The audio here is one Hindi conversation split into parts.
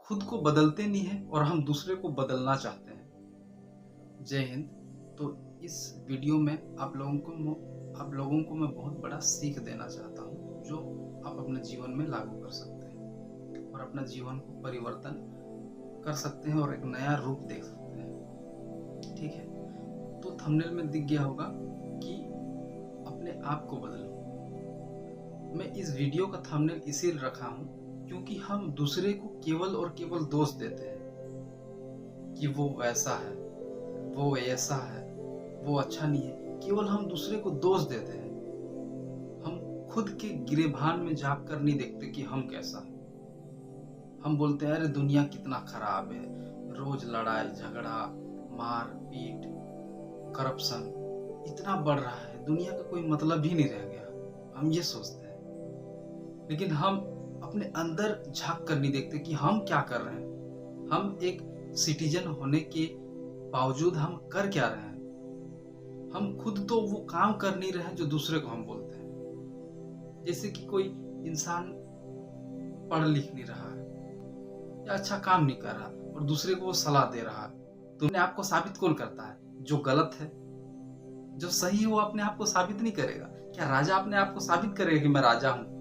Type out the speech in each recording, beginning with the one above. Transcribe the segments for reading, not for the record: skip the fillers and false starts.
खुद को बदलते नहीं हैं और हम दूसरे को बदलना चाहते हैं। जय हिंद। तो इस वीडियो में आप लोगों को मैं बहुत बड़ा सीख देना चाहता हूँ, जो आप अपने जीवन में लागू कर सकते हैं और अपना जीवन को परिवर्तन कर सकते हैं और एक नया रूप देख सकते हैं। ठीक है, तो थंबनेल में दिख गया होगा कि अपने आप को बदलो। मैं इस वीडियो का थंबनेल इसीलिए रखा हूँ क्योंकि हम दूसरे को केवल और केवल दोष देते हैं कि वो वैसा है, वो ऐसा है, वो अच्छा नहीं है। केवल हम दूसरे को दोष देते हैं। हम खुद के गिरेबान में झांक कर नहीं देखते कि हम कैसा है। हम बोलते हैं अरे दुनिया कितना खराब है, रोज लड़ाई झगड़ा, मार पीट, करप्शन इतना बढ़ रहा है, दुनिया का कोई मतलब ही नहीं रह गया। हम ये सोचते हैं, लेकिन हम अपने अंदर झांक कर नहीं देखते कि हम क्या कर रहे हैं। हम एक सिटीजन होने के बावजूद हम कर क्या रहे हैं। हम खुद तो वो काम कर नहीं रहे हैं जो दूसरे को हम बोलते हैं। जैसे कि कोई इंसान पढ़ लिख नहीं रहा है या अच्छा काम नहीं कर रहा और दूसरे को वो सलाह दे रहा है, तो अपने आप को साबित कौन करता है? जो गलत है। जो सही है वो अपने आप को साबित नहीं करेगा। क्या राजा अपने आप को साबित करेगा कि मैं राजा हूँ?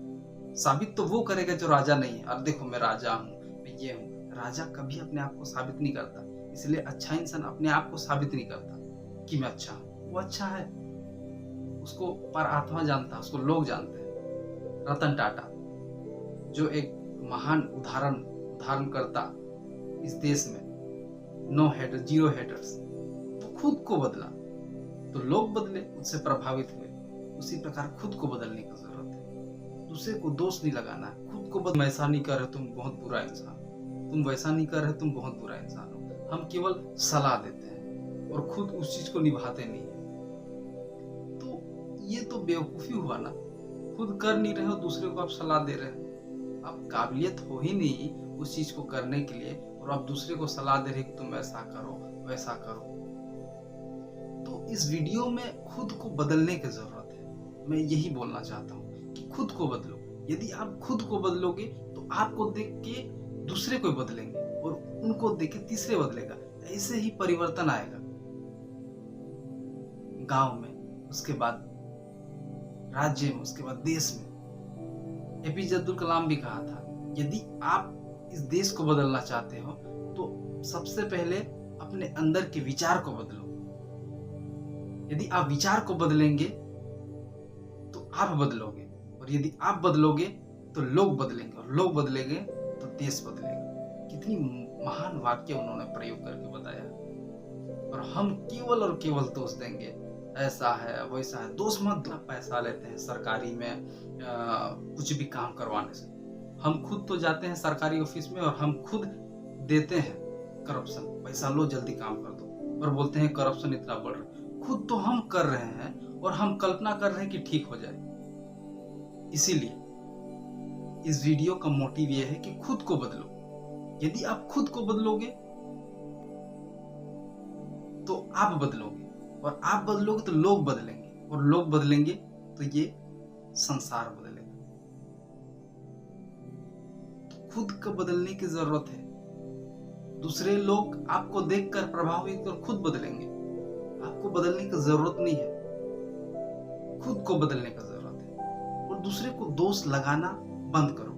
साबित तो वो करेगा जो राजा नहीं है। अब देखो मैं राजा हूँ, मैं ये हूँ। राजा कभी अपने आप को साबित नहीं करता। इसलिए अच्छा इंसान अपने आप को साबित नहीं करता कि मैं अच्छा हूँ। वो अच्छा है, उसको पर आत्मा जानता है, उसको लोग जानते हैं। रतन टाटा जो एक महान उदाहरण करता इस देश में, नो हेटर, जीरो हेटर्स, वो खुद को बदला तो लोग बदले, उससे प्रभावित हुए। उसी प्रकार खुद को बदलने की जरूरत है। दूसरे को दोष नहीं लगाना है, खुद को तुम ऐसा नहीं कर रहे तुम बहुत बुरा इंसान हो, तुम वैसा नहीं कर रहे तुम बहुत बुरा इंसान हो। हम केवल सलाह देते हैं और खुद उस चीज को निभाते नहीं है। तो ये तो बेवकूफी हुआ ना। खुद कर नहीं रहे हो, दूसरे को आप सलाह दे रहे हो। आप काबिलियत हो ही नहीं उस चीज को करने के लिए और आप दूसरे को सलाह दे रहे कि तुम ऐसा करो वैसा करो। तो इस वीडियो में खुद को बदलने की जरूरत है। मैं यही बोलना चाहता हूँ कि खुद को बदलो। यदि आप खुद को बदलोगे तो आपको देख के दूसरे को बदलेंगे और उनको देख के तीसरे बदलेगा। ऐसे ही परिवर्तन आएगा गांव में, उसके बाद राज्य में, उसके बाद देश में। एपीजे अब्दुल कलाम भी कहा था, यदि आप इस देश को बदलना चाहते हो तो सबसे पहले अपने अंदर के विचार को बदलो। यदि आप विचार को बदलेंगे तो आप बदलोगे, और यदि आप बदलोगे तो लोग बदलेंगे, और लोग बदलेंगे तो देश बदलेगा। कितनी महान वाक्य उन्होंने प्रयोग करके बताया। और हम केवल और केवल दोष देंगे, ऐसा है वैसा है। दोष मत दो। पैसा लेते हैं सरकारी में कुछ भी काम करवाने से। हम खुद तो जाते हैं सरकारी ऑफिस में और हम खुद देते हैं करप्शन, पैसा लो जल्दी काम कर दो, और बोलते हैं करप्शन इतना बढ़ रहा है। खुद तो हम कर रहे हैं और हम कल्पना कर रहे हैं कि ठीक हो जाए। इसीलिए इस वीडियो का मोटिव यह है कि खुद को बदलो। यदि आप खुद को बदलोगे तो आप बदलोगे, और आप बदलोगे तो लोग बदलेंगे, और लोग बदलेंगे तो ये संसार बदलेगा। तो खुद को बदलने की जरूरत है। दूसरे लोग आपको देखकर प्रभावित और खुद बदलेंगे। आपको बदलने की जरूरत नहीं है, खुद को बदलने की जरूरत है। और दूसरे को दोष लगाना बंद करो।